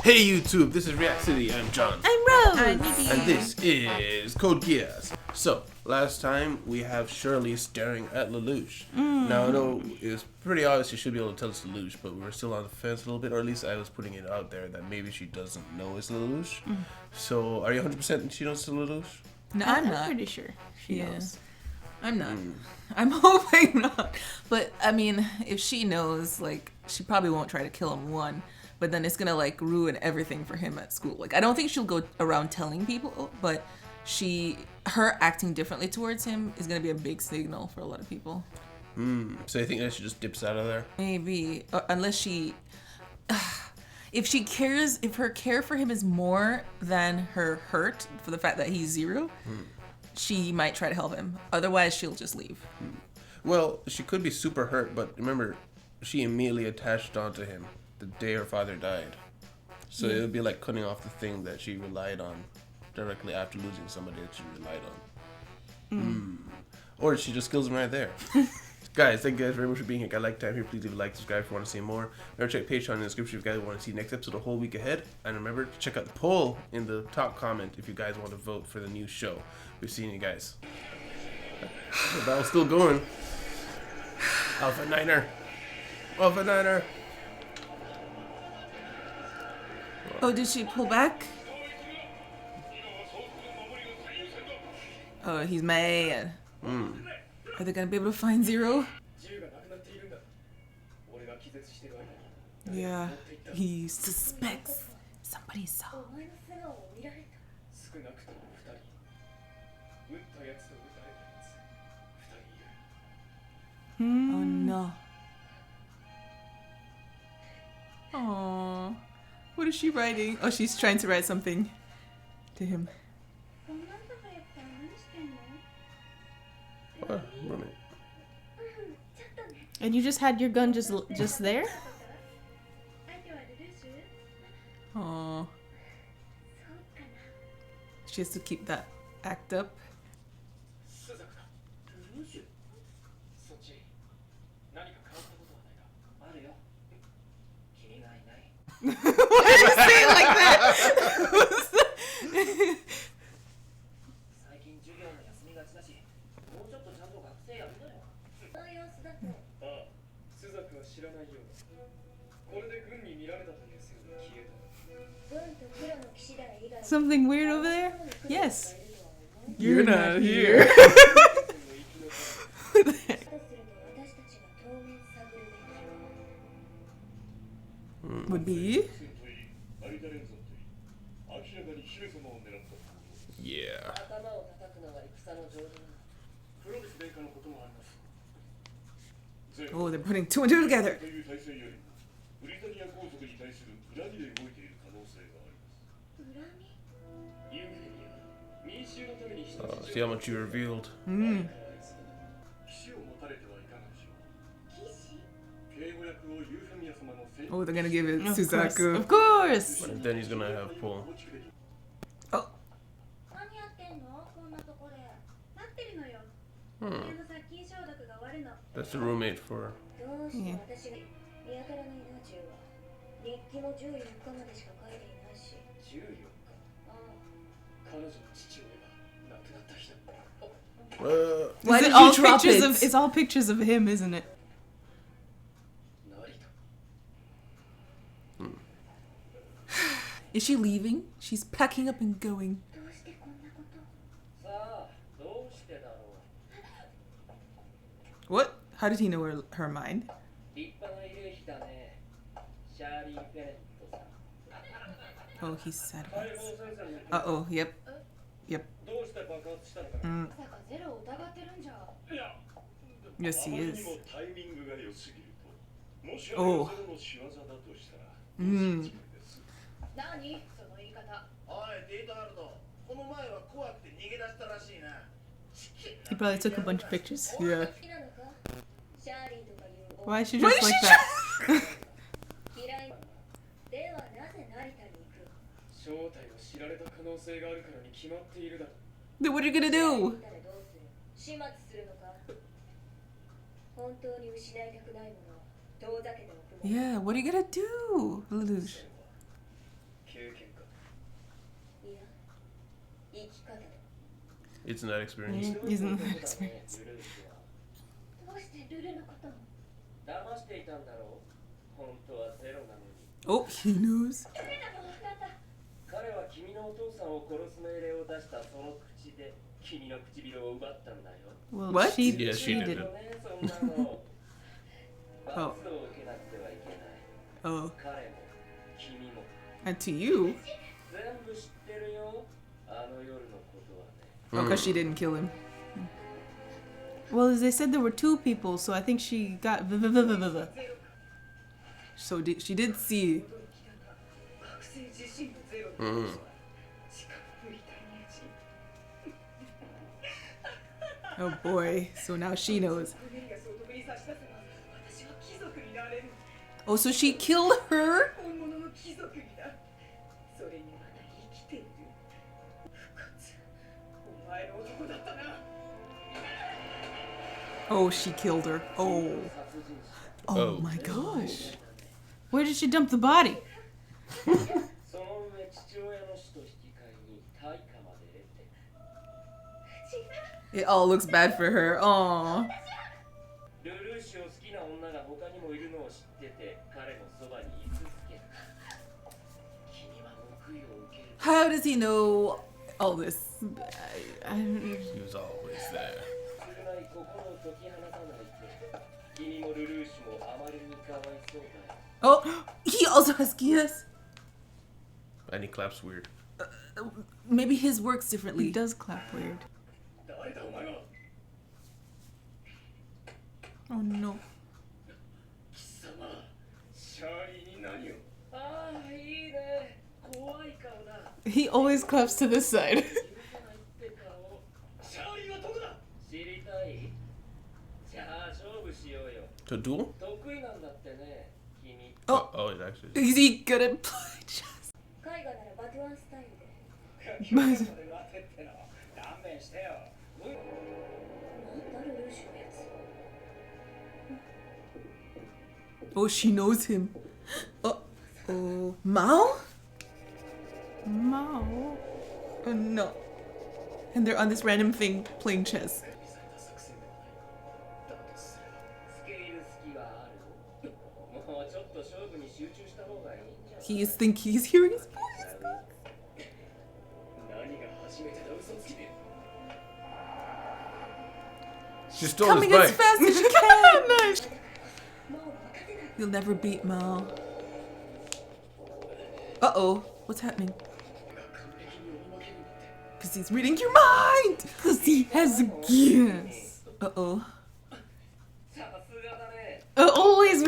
Hey YouTube, this is React City. I'm John. I'm Rose. I'm Nikki. And this is Code Geass. So, last time we have Shirley staring at Lelouch. Now, I know it's pretty obvious she should be able to tell it's Lelouch, but we were still on the fence a little bit, or at least I was putting it out there that maybe she doesn't know it's Lelouch. So, are you 100% she knows it's Lelouch? No, I'm I'm not. pretty sure she knows. I'm not. I'm hoping not. But I mean, if she knows, like, she probably won't try to kill him one. But then it's gonna like ruin everything for him at school. Like, I don't think she'll go around telling people, but her acting differently towards him is gonna be a big signal for a lot of people. So you think that she just dips out of there? Maybe, unless she, if her care for him is more than her hurt for the fact that he's zero, she might try to help him. Otherwise, she'll just leave. Well, she could be super hurt, but remember, she immediately attached onto him the day her father died. So it would be like cutting off the thing that she relied on directly after losing somebody that she relied on. Or she just kills him right there. Guys, thank you guys very much for being here. Got like time here. Please leave a like, subscribe if you want to see more. Remember, check Patreon in the description if you guys want to see next episode a whole week ahead. And remember to check out the poll in the top comment if you guys want to vote for the new show. We're seeing you guys. The battle's still going. Alpha Niner. Alpha Niner. Oh, did she pull back? Oh, he's mad. Are they gonna be able to find Zero? Yeah, he suspects somebody saw. Oh no. Aww. What is she writing? Oh, she's trying to write something to him. And you just had your gun just there? Aww. She has to keep that act up. Why did you say it like that? Something weird over there? Yes. You're not here. Would be? Yeah. Oh, they're putting two and two together. See how much you revealed. Oh, they're gonna give it Of Suzaku. Of course. And then he's gonna have pull. Oh. That's the roommate for. Yeah. Why did you drop it? It's all pictures of him, isn't it? Is she leaving? She's packing up and going. What? How did he know her mind? Oh, he's sad about this. Uh-oh, yep. Yep. Yes, he is. Oh. He probably took a bunch of pictures. Yeah. Why is she just like that? Then what are you gonna do? Yeah, what are you gonna do, Lelouch? It's an that experience. Isn't that experience? Oh, he knows. Well, What? She Did did. it. Oh. Oh. And to you? Oh, because she didn't kill him. Well, as they said, there were two people, so I think she got. So she did see. Oh boy. So now she knows. Oh, so she killed her? Oh, she killed her. Oh. Oh my gosh. Where did she dump the body? It all looks bad for her. Aww. How does he know all this? He was always there. Oh, he also has Geass. And he claps weird. Maybe his works He differently. does clap weird. Oh no. He always claps to this side. To duel? Oh, Oh, it actually. is he good at playing chess? Oh, she knows him. Oh, Mao? Mao. Oh no. And they're on this random thing playing chess. He's hearing his voice. She stole Coming his as bike. fast as you can. You'll never beat Mao. Uh-oh. What's happening? Because he's reading your mind. Because he has a Geass. Uh-oh. Always.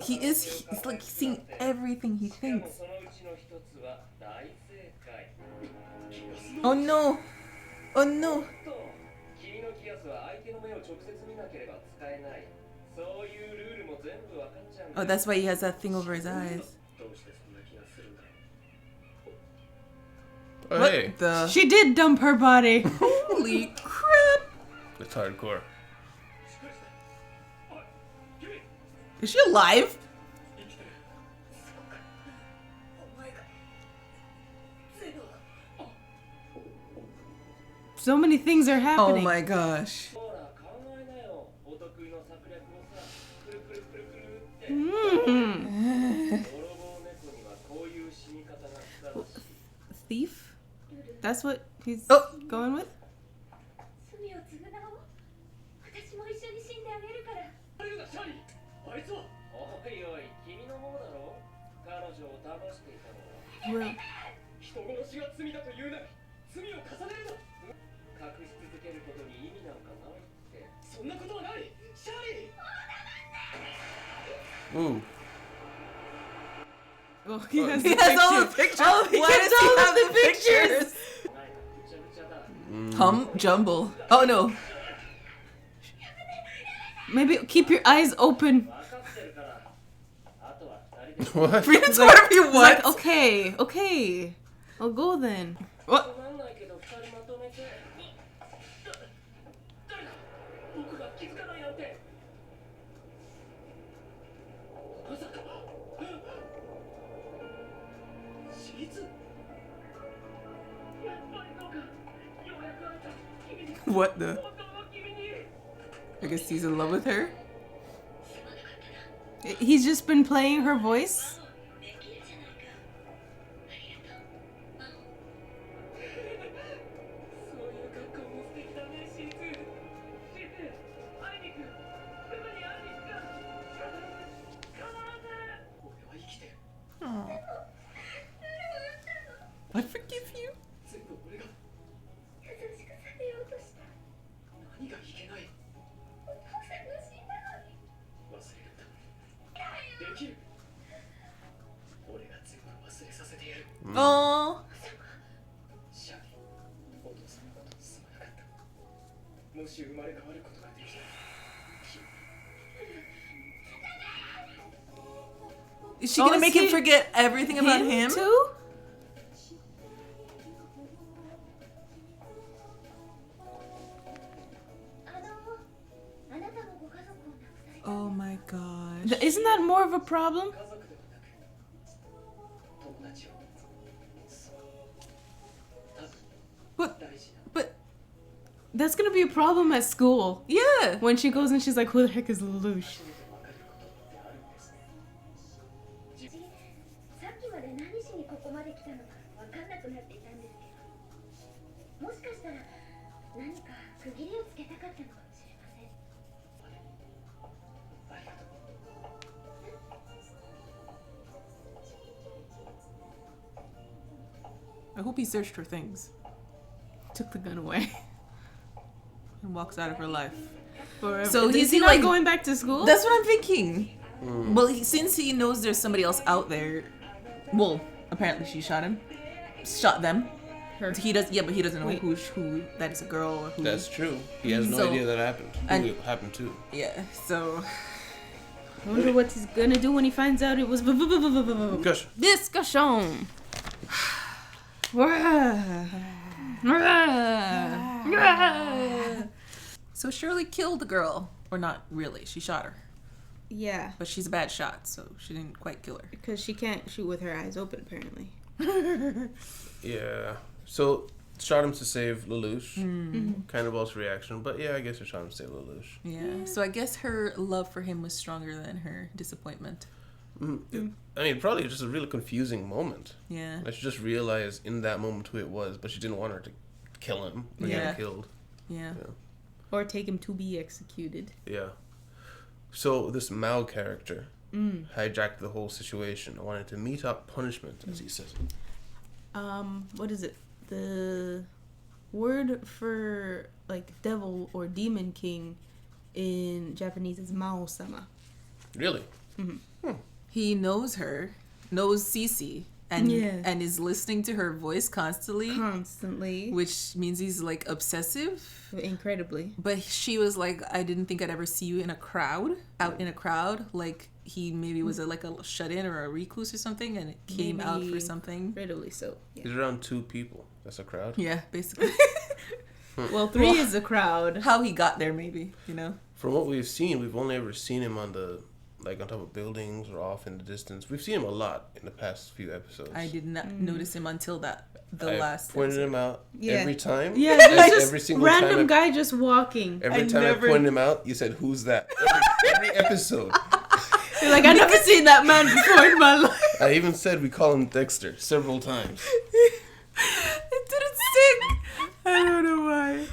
He's like seeing everything he thinks. Oh no. Oh no. Oh, that's why he has that thing over his eyes. Oh, What hey. the? She did dump her body. Holy crap. It's hardcore. Is she alive? So many things are Oh happening. my gosh. Thief? That's what he's Oh. going with? Well, Ooh. well he has He the has all the picture. pictures. Oh, he Why kept does he all have of the pictures. Jumble. Oh no. Maybe keep your eyes open. What? Read it to whatever you It's want. like, okay. I'll go then. What? What the? I guess he's in love with her. He's just been playing her voice. Aw. I forgive you. Oh. Is she gonna is make him he- forget everything about him? too? Oh my gosh. Isn't that more of a problem? But That's gonna be a problem at school. yeah. When she goes and she's like, who the heck is Lelouch? さっきまで何しにここまで来たのか分かんなくなっていたんですけど、もしかしたら何か区切りをつけたかったのかもしれません。 I hope he searched her things Took the gun away. and walks out of her life. Forever. So Is is he he not like- going back to school? That's what I'm thinking. Well, since he knows there's somebody else out there, well, apparently she shot him, shot them. Her. He does, yeah, but he doesn't know Wait. who that is a girl or who. That's true. He has no So- idea that happened. and- Who it happened to. Yeah. So I wonder what he's gonna do when he finds out it was Gosh. discussion. so Shirley killed the girl, or not really? She shot her, Yeah, but she's a bad shot, so she didn't quite kill her. because she can't shoot with her eyes open, apparently. Yeah. So shot him to save Lelouch. Kind of else reaction, but yeah, I guess he shot him to save Lelouch. Yeah. So I guess her love for him was stronger than her disappointment. I mean, probably just a really confusing moment. Yeah. Like she just realized in that moment who it was, but she didn't want her to kill him or get Yeah. him killed. Yeah. Or take him to be executed. Yeah. So this Mao character hijacked the whole situation. I wanted to mete out punishment, as he says. What is it? The word for like devil or demon king in Japanese is Mao-sama. Really? He knows her, knows Cece, and Yeah. and is listening to her voice constantly, Constantly. which means he's like obsessive. Incredibly. But she was like, I didn't think I'd ever see you in a crowd, out in a crowd. Like he maybe was like a shut-in or a recluse or something, and it came out for Maybe. something. Incredibly so. Yeah. He's around 2 people. That's a crowd. Yeah, basically. Well, 3 is a crowd. How he got there, maybe, you know? From what we've seen, we've only ever seen him on the, like on top of buildings or off in the distance. We've seen him a lot in the past few episodes. I did not notice him until the I last pointed episode. him out Yeah. every time. Yeah, And there's just every single random time guy just walking. Every time I pointed him out, you said, "Who's that?" Every episode. You're like, I've never seen that man before in my life. I even said we call him Dexter several times. It didn't stick. I don't know why.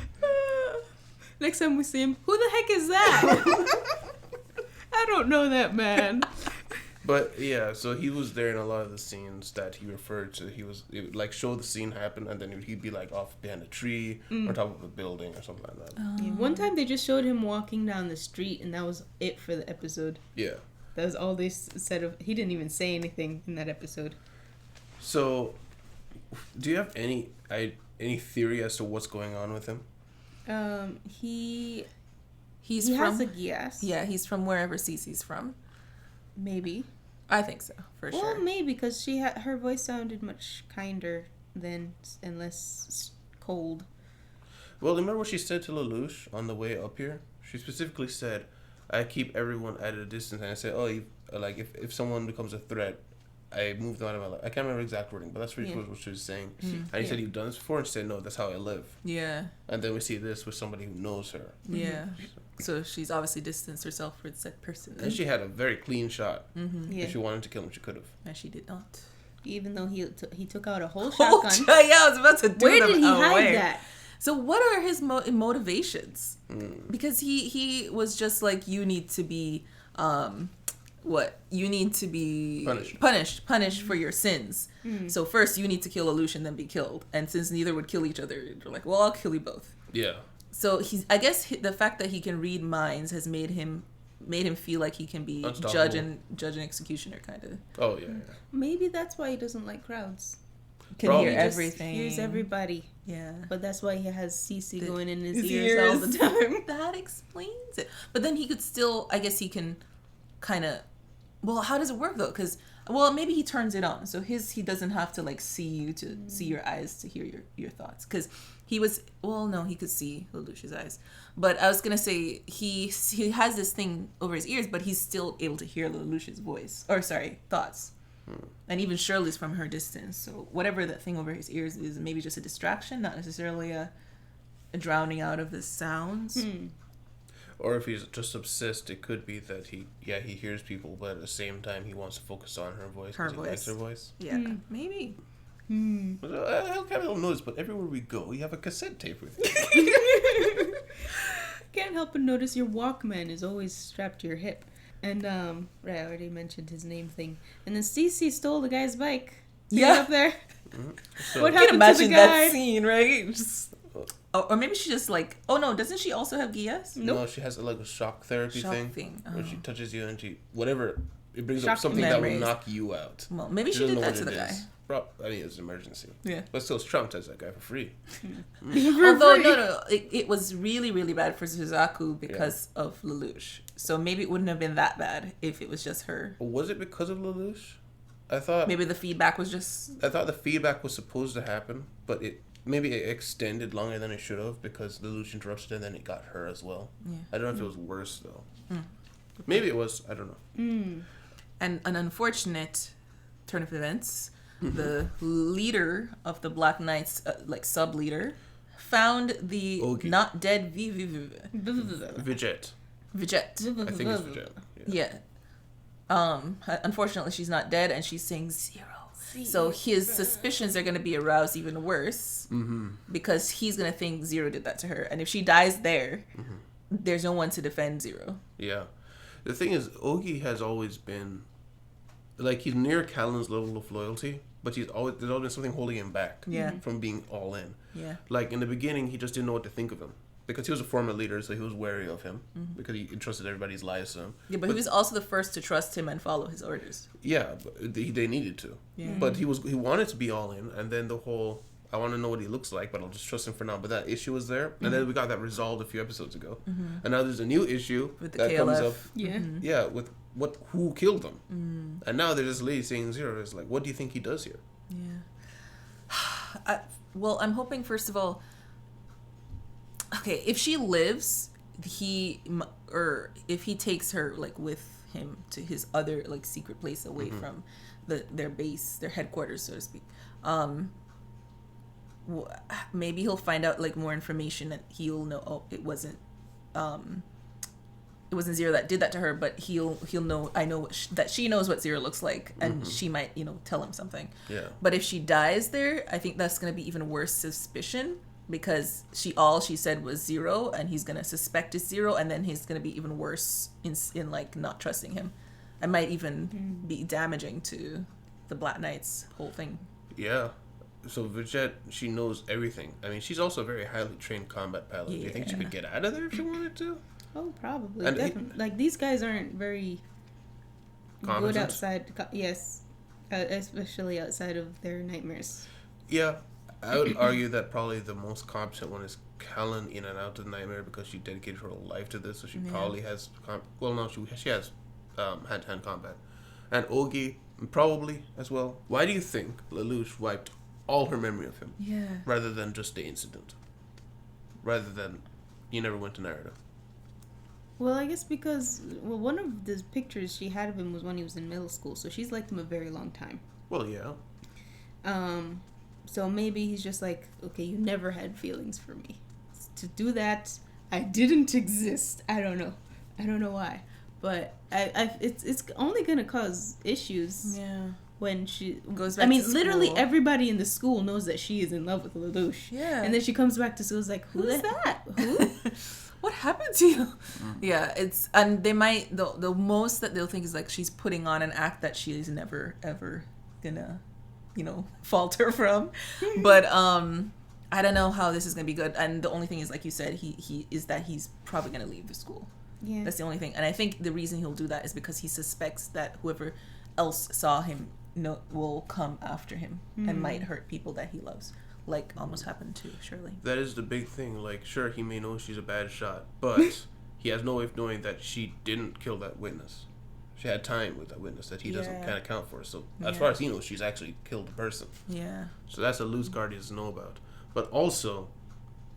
Next time we see him, who the heck is that? I don't know that man. But yeah, so he was there in a lot of the scenes that he referred to. It would like show the scene happen, and then he'd be like off behind a tree or top of a building or something like that. Yeah, one time they just showed him walking down the street, and that was it for the episode. Yeah. That was all they said of. He didn't even say anything in that episode. So, do you have any theory as to what's going on with him? He He's he from has a Geass. yeah, he's from wherever Cece's from. Maybe. I think so, for Well, sure. maybe because her voice sounded much kinder than and less cold. Well, remember what she said to Lelouch on the way up here? She specifically said, "I keep everyone at a distance," and I said, "Oh, like if someone becomes a threat, I moved on in my life. I can't remember exact wording, but that's what she was saying. And he said, you've done this before? And she said, no, that's how I live. Yeah. And then we see this with somebody who knows her. Yeah. So she's obviously distanced herself from said person. And she had a very clean shot. Yeah. If she wanted to kill him, she could have. And she did not. Even though he took out a whole Oh, shotgun. yeah, I was about to do Where them did he hide away. that? So what are his motivations? Because he was just like, you need to be you need to be punished for your sins. So first you need to kill Lelouch, then be killed. And since neither would kill each other, they're like, well, I'll kill you both. Yeah. So I guess the fact that he can read minds has made him feel like he can be judge and executioner kind of. Oh yeah. Maybe that's why he doesn't like crowds. Can Probably. hear everything. Hears everybody. Yeah. But that's why he has CC going in his His ears all the time. That explains it. But then he could still, I guess he can kind of, well, how does it work though? Because, well, maybe he turns it on. So he doesn't have to like see you to see your eyes to hear your thoughts. Because he could see Lelouch's eyes. But I was going to say, he has this thing over his ears, but he's still able to hear Lelouch's thoughts. And even Shirley's from her distance. So whatever that thing over his ears is, maybe just a distraction, not necessarily a drowning out of the sounds. Or if he's just obsessed, it could be that he hears people, but at the same time he wants to focus on her voice. He likes her voice. Yeah, maybe. I kind of don't notice, but everywhere we go, we have a cassette tape with you. Can't help but notice your Walkman is always strapped to your hip. And, right, I already mentioned his name thing. And then Cece stole the guy's bike. Up there. So, What You can happened to the imagine guy? that scene, right? Just, or maybe she just like, oh no, doesn't she also have Geass? No, she has like a shock therapy thing. Where she touches you and it brings up something that will memories. knock you out. Well, maybe she did that to the guy. I mean, it's an emergency. Yeah. But still, it's traumatized that guy for free. Although, no. It was really, really bad for Suzaku because of Lelouch. So maybe it wouldn't have been that bad if it was just her. Was it because of Lelouch? I thought Maybe the feedback was just... I thought the feedback was supposed to happen, but it extended longer than it should have because Lelouch interrupted and then it got her as well. Yeah. I don't know if it was worse though. Maybe it was. I don't know. And an unfortunate turn of events. The leader of the Black Knights, sub-leader, found the Ogi. not dead Vijet. Vijet. I think it's Vijet. Yeah. Unfortunately, she's not dead, and she's saying zero. So his suspicions are going to be aroused even worse because he's going to think Zero did that to her. And if she dies there, there's no one to defend Zero. Yeah. The thing is, Ogi has always been, like, he's near Callan's level of loyalty, but there's always been something holding him back from being all in. Yeah. Like, in the beginning, he just didn't know what to think of him. Because he was a former leader, so he was wary of him. Because he entrusted everybody's lives to him. Yeah, but he was also the first to trust him and follow his orders. Yeah, but they needed to. Yeah. But he wanted to be all in, and then the whole, I want to know what he looks like, but I'll just trust him for now. But that issue was there, and then we got that resolved a few episodes ago. And now there's a new issue With the that KLF. comes up. Yeah. Yeah, with who killed them. And now there's this lady saying Zero is like, what do you think he does here? Yeah. Well, I'm hoping, first of all, okay, if she lives, if he takes her like with him to his other like secret place away from their base, their headquarters, so to speak, maybe he'll find out like more information and he'll know, oh, it wasn't Zero that did that to her, but he'll know, I know that she knows what Zero looks like, and she might, tell him something. Yeah. But if she dies there, I think that's going to be even worse suspicion, because all she said was Zero, and he's going to suspect it's Zero, and then he's going to be even worse in like not trusting him. It might even be damaging to the Black Knight's whole thing. Yeah. So Vijet, she knows everything. I mean, she's also a very highly trained combat pilot. Do you think she could get out of there if she wanted to? Oh, probably. And Definitely. Like, these guys aren't very Competent? good outside. Yes. Especially outside of their nightmares. Yeah. I would argue that probably the most competent one is Callan in and out of the nightmare, because she dedicated her whole life to this, so she probably has she has hand-to-hand combat. And Ogi probably as well. Why do you think Lelouch wiped all her memory of him rather than just the incident, rather than you never went to Narada? Well, I guess because one of the pictures she had of him was when he was in middle school, so she's liked him a very long time. Well, yeah. So maybe he's just like, okay, you never had feelings for me. To do that, I didn't exist. I don't know why, but it's only gonna cause issues. Yeah. When she goes back to school. literally everybody in the school knows that she is in love with Lelouch. Yeah. And then she comes back to school, is like, who's that? Who? What happened to you? Yeah, and they might, the most that they'll think is like she's putting on an act that she is never ever gonna, falter from. But I don't know how this is gonna be good. And the only thing is, like you said, he's probably gonna leave the school. Yeah. That's the only thing. And I think the reason he'll do that is because he suspects that whoever else saw him will come after him and might hurt people that he loves, like almost happened to Shirley. That is the big thing. Like, sure, he may know she's a bad shot, but he has no way of knowing that she didn't kill that witness. She had time with that witness that he doesn't kind of count for. So as far as he knows, she's actually killed the person. Yeah. So that's a loose guard he doesn't know about. But also,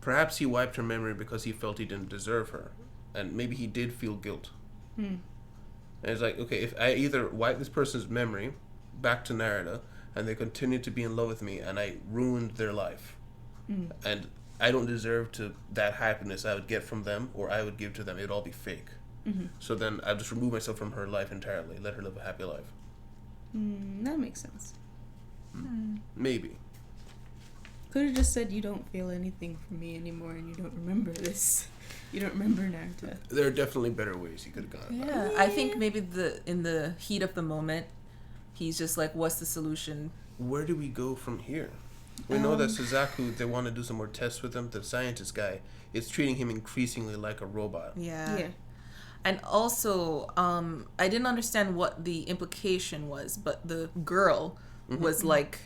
perhaps he wiped her memory because he felt he didn't deserve her, and maybe he did feel guilt. And it's like, okay, if I either wipe this person's memory back to Narada and they continue to be in love with me and I ruined their life and I don't deserve that happiness I would get from them or I would give to them, it'd all be fake. So then I'll just remove myself from her life entirely, let her live a happy life. That makes sense. Maybe. Could have just said you don't feel anything for me anymore and you don't remember this. You don't remember Naruto. There are definitely better ways he could have gone about it. Yeah, I think maybe in the heat of the moment, he's just like, what's the solution? Where do we go from here? We know that Suzaku, they want to do some more tests with him. The scientist guy is treating him increasingly like a robot. Yeah. And also, I didn't understand what the implication was, but the girl was like,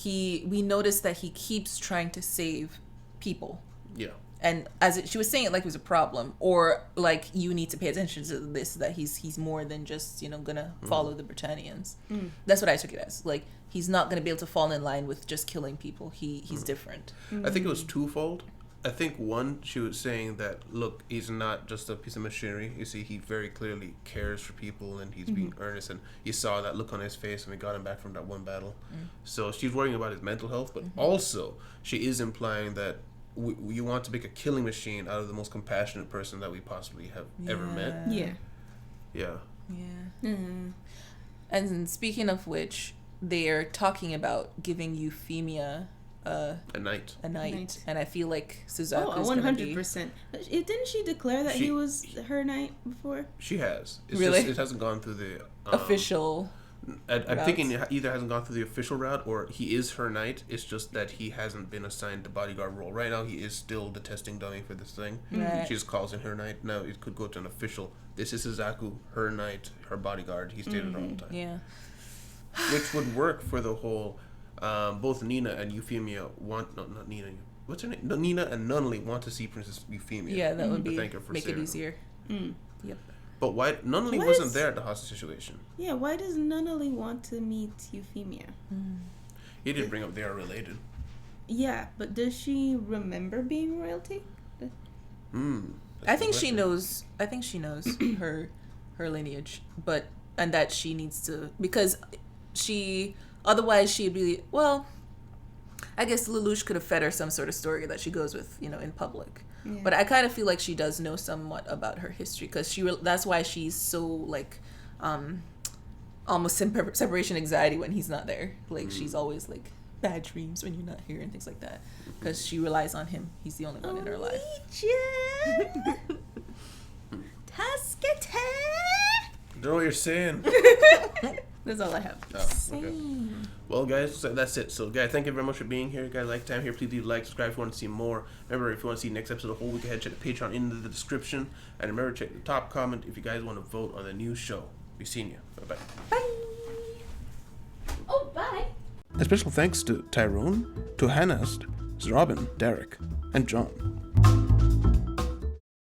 we noticed that he keeps trying to save people. Yeah. And she was saying it like it was a problem, or like you need to pay attention to this, that he's more than just gonna follow the Britannians. That's what I took it as. Like he's not gonna be able to fall in line with just killing people. He's different. I think it was twofold. I think one, she was saying that look, he's not just a piece of machinery. You see, he very clearly cares for people and he's being earnest, and you saw that look on his face when we got him back from that one battle. So she's worrying about his mental health, but also she is implying that you want to make a killing machine out of the most compassionate person that we possibly have ever met. Yeah. And speaking of which, they're talking about giving Euphemia a night. And I feel like Suzaku is 100%. Didn't she declare that he was her knight before? She has. It's really? Just, it hasn't gone through the official. I'm thinking it either hasn't gone through the official route or he is her knight. It's just that he hasn't been assigned the bodyguard role. Right now, he is still the testing dummy for this thing. Right. She just calls in her knight. Now it could go to an official. This is Suzaku, her knight, her bodyguard. He stayed with her all the time. Yeah. Which would work for the whole. Both Nina and Euphemia want not Nina. What's her name? No, Nina and Nunnally want to see Princess Euphemia. Yeah, that would be thank her for make it easier. Yep. But why Nunnally wasn't there at the hostage situation? Yeah, why does Nunnally want to meet Euphemia? He didn't bring up they are related. Yeah, but does she remember being royalty? I think she knows. I think she knows her lineage, and that she needs to, because otherwise she'd be, well, I guess Lelouch could have fed her some sort of story that she goes with, in public. Yeah. But I kind of feel like she does know somewhat about her history, because that's why she's so like almost separation anxiety when he's not there. Like she's always like bad dreams when you're not here and things like that, because she relies on him. He's the only one in her life. Don't know what you're saying. That's all I have. Oh, okay. Well, guys, that's it. So, guys, thank you very much for being here. Guys, like time here. Please do like, subscribe if you want to see more. Remember, if you want to see next episode of the whole week ahead, check the Patreon in the description. And remember, check the top comment if you guys want to vote on the new show. Be seeing you. Bye-bye. Bye. Oh, bye. A special thanks to Tyrone, to Hannah, Robin, Derek, and John.